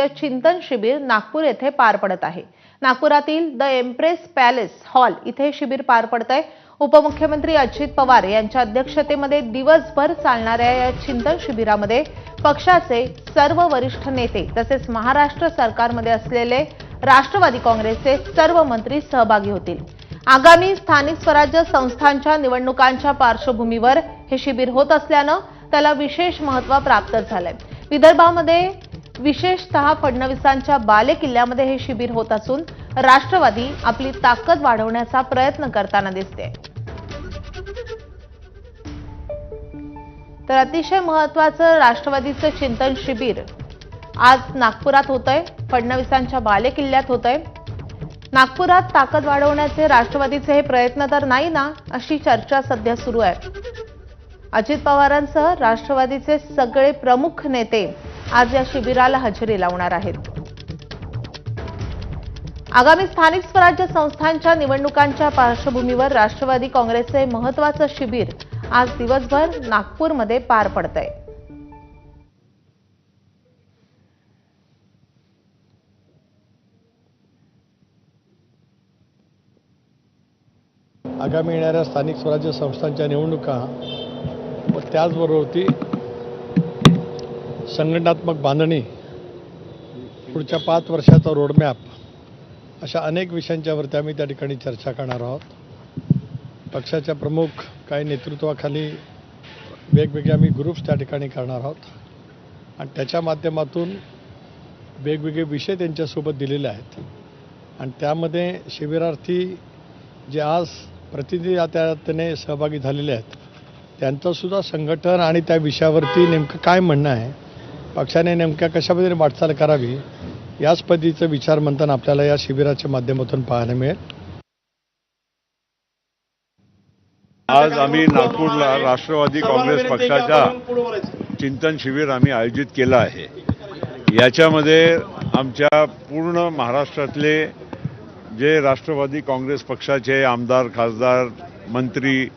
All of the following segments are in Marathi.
चिंतन शिबिर नागपूर येथे पार पडत आहे। नागपुरातील द एम्प्रेस पॅलेस हॉल इथे शिबिर पार पडतंय। उपमुख्यमंत्री अजित पवार यांच्या अध्यक्षतेमध्ये दिवसभर चालणाऱ्या या चिंतन शिबिरामध्ये पक्षाचे सर्व वरिष्ठ नेते तसेच महाराष्ट्र सरकारमध्ये असलेले राष्ट्रवादी काँग्रेसचे सर्व मंत्री सहभागी होतील। आगामी स्थानिक स्वराज्य संस्थांच्या निवडणुकांच्या पार्श्वभूमीवर हे शिबिर होत असल्याने त्याला विशेष महत्त्व प्राप्त झालंय। विदर्भामध्ये विशेषतः फडणवीसांच्या बालेकिल्ल्यामध्ये हे शिबिर होत असून राष्ट्रवादी आपली ताकद वाढवण्याचा प्रयत्न करताना दिसते। तर अतिशय महत्त्वाचं राष्ट्रवादीचं चिंतन शिबिर आज नागपुरात होतंय, फडणवीसांच्या बालेकिल्ल्यात होतंय। नागपुरात ताकद वाढवण्याचे राष्ट्रवादीचे हे प्रयत्न तर नाही ना, अशी चर्चा सध्या सुरू आहे। अजित पवारांसह राष्ट्रवादीचे सगळे प्रमुख नेते आज या शिबिराला हजेरी लावणार आहेत। आगामी स्थानिक स्वराज्य संस्थांच्या निवडणुकांच्या पार्श्वभूमीवर राष्ट्रवादी काँग्रेसचे महत्त्वाचं शिबिर आज दिवसभर नागपूरमध्ये पार पडतंय। आगामी येणाऱ्या स्थानिक स्वराज्य संस्थांच्या निवडणुका व त्याचबरोबर संघटनात्मक बांधणी, पुढच्या 5 वर्षाचा रोडमॅप, अशा अनेक विषयांच्यावरती आम्ही त्या ठिकाणी चर्चा करणार आहोत। पक्षाच्या प्रमुख काही नेतृत्वाखाली वेगवेगळे आम्ही ग्रुप्स त्या ठिकाणी करणार आहोत आणि त्याच्या माध्यमातून वेगवेगळे विषय त्यांच्यासोबत दिलेले आहेत आणि त्यामध्ये शिबिरार्थी जे आज प्रतिनिधी त्याने सहभागी झालेले आहेत त्यांचं सुद्धा संघटन आणि त्या विषयावरती नेमकं काय म्हणणं आहे, पक्षाने नेमक्या कशा पद्धतीने वाटचाल करावी, याच पद्धतीचं विचार मंथन आपल्याला या शिबिराच्या माध्यमातून पाहायला मिळेल। आज आम्ही नागपूरला राष्ट्रवादी काँग्रेस पक्षाचा चिंतन शिबिर आम्ही आयोजित केलं आहे। याच्यामध्ये आमच्या पूर्ण महाराष्ट्रातले जे राष्ट्रवादी काँग्रेस पक्षाचे आमदार, खासदार, मंत्री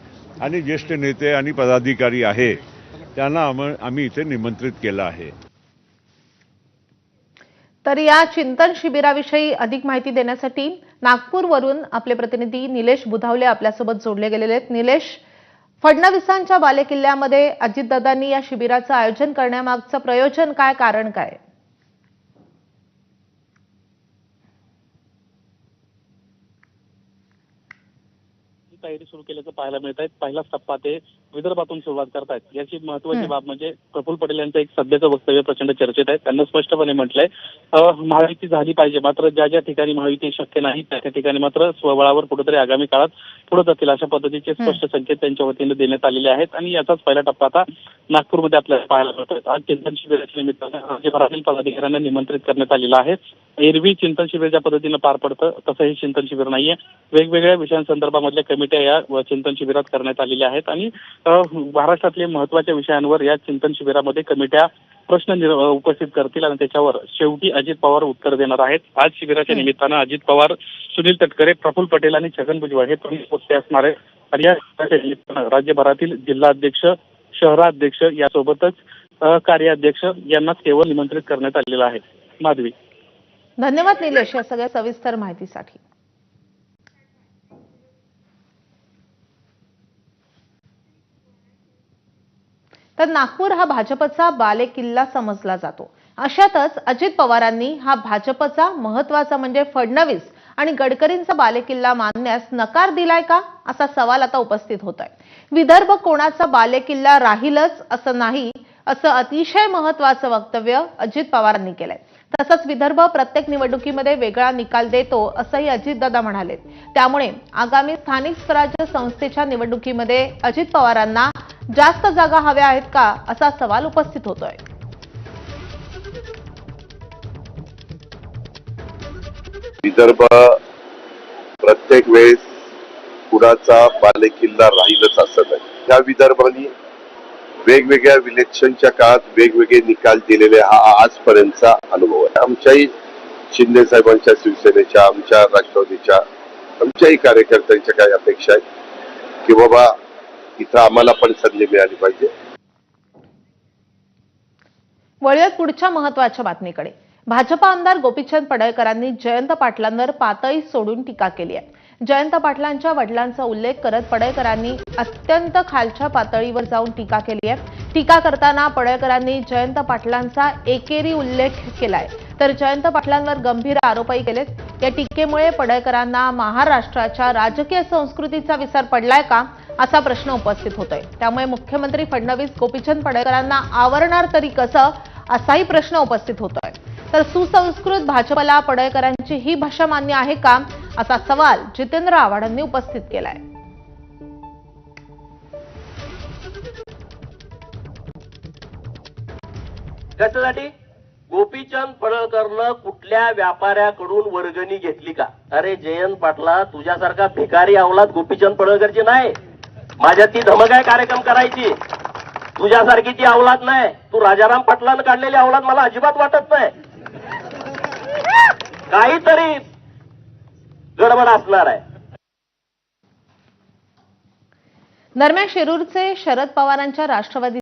आणि ज्येष्ठ नेते आणि पदाधिकारी आहे त्यांना आम्ही इथे निमंत्रित केलं आहे। तर या चिंतन शिबिराविषयी अधिक माहिती देण्यासाठी नागपूरवरून आपले प्रतिनिधी निलेश बुधावले आपल्यासोबत जोडले गेलेले आहेत। निलेश, फडणवीसांच्या बालेकिल्ल्यामध्ये अजितदादांनी या शिबिराचं आयोजन करण्यामागचं प्रयोजन काय, कारण काय? तयारी सुरू केल्याचं पाहायला मिळत आहे। पहिलाच टप्पा ते विदर्भातून सुरुवात करतायत। याची महत्त्वाची बाब म्हणजे प्रफुल्ल पटेल यांचं एक सध्याचं वक्तव्य प्रचंड चर्चेत आहे। त्यांना स्पष्टपणे म्हटलंय महायुती झाली पाहिजे, मात्र ज्या ज्या ठिकाणी महायुती शक्य नाही त्या ठिकाणी मात्र स्वबळावर कुठेतरी आगामी काळात पुढे जातील अशा पद्धतीचे स्पष्ट संकेत त्यांच्या वतीने देण्यात आलेले आहेत आणि याचाच पहिला टप्पा आता नागपूरमध्ये आपल्याला पाहायला मिळतोय। आज चिंतन शिबिराच्या निमित्तानं राज्यभरातील पदाधिकाऱ्यांना निमंत्रित करण्यात आलेलं आहे। एरवी चिंतन शिबिर ज्या पद्धतीनं पार पडतं तसं हे चिंतन शिबिर नाहीये। वेगवेगळ्या विषयांसंदर्भामधल्या कमिट्या या चिंतन शिबिरात करण्यात आलेल्या आहेत आणि महाराष्ट्रातल्या महत्त्वाच्या विषयांवर या चिंतन शिबिरामध्ये कमिट्या प्रश्न उपस्थित करतील आणि त्याच्यावर शेवटी अजित पवार उत्तर देणार आहेत। आज शिबिराच्या निमित्तानं अजित पवार, सुनील तटकरे, प्रफुल्ल पटेल आणि छगन भुजबळ हे प्रमुख उपस्थित असणार आहेत आणि या निमित्तानं राज्यभरातील जिल्हाध्यक्ष, शहराध्यक्ष यासोबतच कार्याध्यक्ष यांना केवळ निमंत्रित करण्यात आलेलं आहे। माधवी, धन्यवाद निलेश या सगळ्या सविस्तर माहितीसाठी। तर नागपूर हा भाजपचा बालेकिल्ला समजला जातो। अशातच अजित पवारांनी हा भाजपचा महत्त्वाचा म्हणजे फडणवीस आणि गडकरींचा बालेकिल्ला मानण्यास नकार दिलाय का, असा सवाल आता उपस्थित होतोय। विदर्भ कोणाचा बालेकिल्ला राहीलच असं नाही, असं अतिशय महत्त्वाचं वक्तव्य अजित पवारांनी केलंय। तसंच विदर्भ प्रत्येक निवडणुकीमध्ये वेगळा निकाल देतो असंही अजितदादा म्हणाले। त्यामुळे आगामी स्थानिक स्वराज्य संस्थेच्या निवडणुकीमध्ये अजित पवारांना जास्त जागा हव्या आहेत का, असा सवाल उपस्थित होतोय। विदर्भ प्रत्येक वेळेस कुणाचा बालेकिल्ला राहीलच असं नाही। त्या विदर्भाने वेगवेगळ्या इलेक्शनच्या काळात वेगवेगळे निकाल दिलेले हा आजपर्यंतचा अनुभव आहे। आमच्याही शिंदे साहेबांच्या, शिवसेनेच्या, आमच्या राष्ट्रवादीच्या, आमच्याही कार्यकर्त्यांच्या काही अपेक्षा आहेत की बाबा इथं आम्हाला पण संधी मिळाली पाहिजे। वळूयात पुढच्या महत्त्वाच्या बातमीकडे। भाजपा आमदार गोपीचंद पडळकरांनी जयंत पाटलांवर पातळी सोडून टीका केली आहे. जयंत पाटलांच्या वडिलांचा उल्लेख करत पडळकरांनी अत्यंत खालच्या पातळीवर जाऊन टीका केली आहे. टीका करताना पडळकरांनी जयंत पाटलांचा एकेरी उल्लेख केलाय, तर जयंत पाटलांवर गंभीर आरोपही केलेत. या टीकेमुळे पडळकरांना महाराष्ट्राच्या राजकीय संस्कृतीचा विसर पडलाय का, असा प्रश्न उपस्थित होतोय. त्यामुळे मुख्यमंत्री फडणवीस गोपीचंद पडळकरांना आवरणार तरी कसं, असाही प्रश्न उपस्थित होतोय. तर सुसंस्कृत भाजपला पडळकरांची ही भाषा मान्य आहे का, असा सवाल जितेंद्र आव्हाडांनी उपस्थित केलाय. कशासाठी? गोपीचंद पडळकरनं कुठल्या व्यापाऱ्याकडून वर्गणी घेतली का? अरे जयंत पाटला, तुझ्यासारखा भिकारी अवलाद गोपीचंद पडळकरची नाही. माझ्या ती धमक आहे कार्यक्रम करायची. तुझ्यासारखी ती अवलाद नाही. तू राजाराम पाटलानं काढलेली अवलाद मला अजिबात वाटत नाही. काहीतरी गडबड असणार आहे. दरम्यान शिरूरचे शरद पवारांच्या राष्ट्रवादी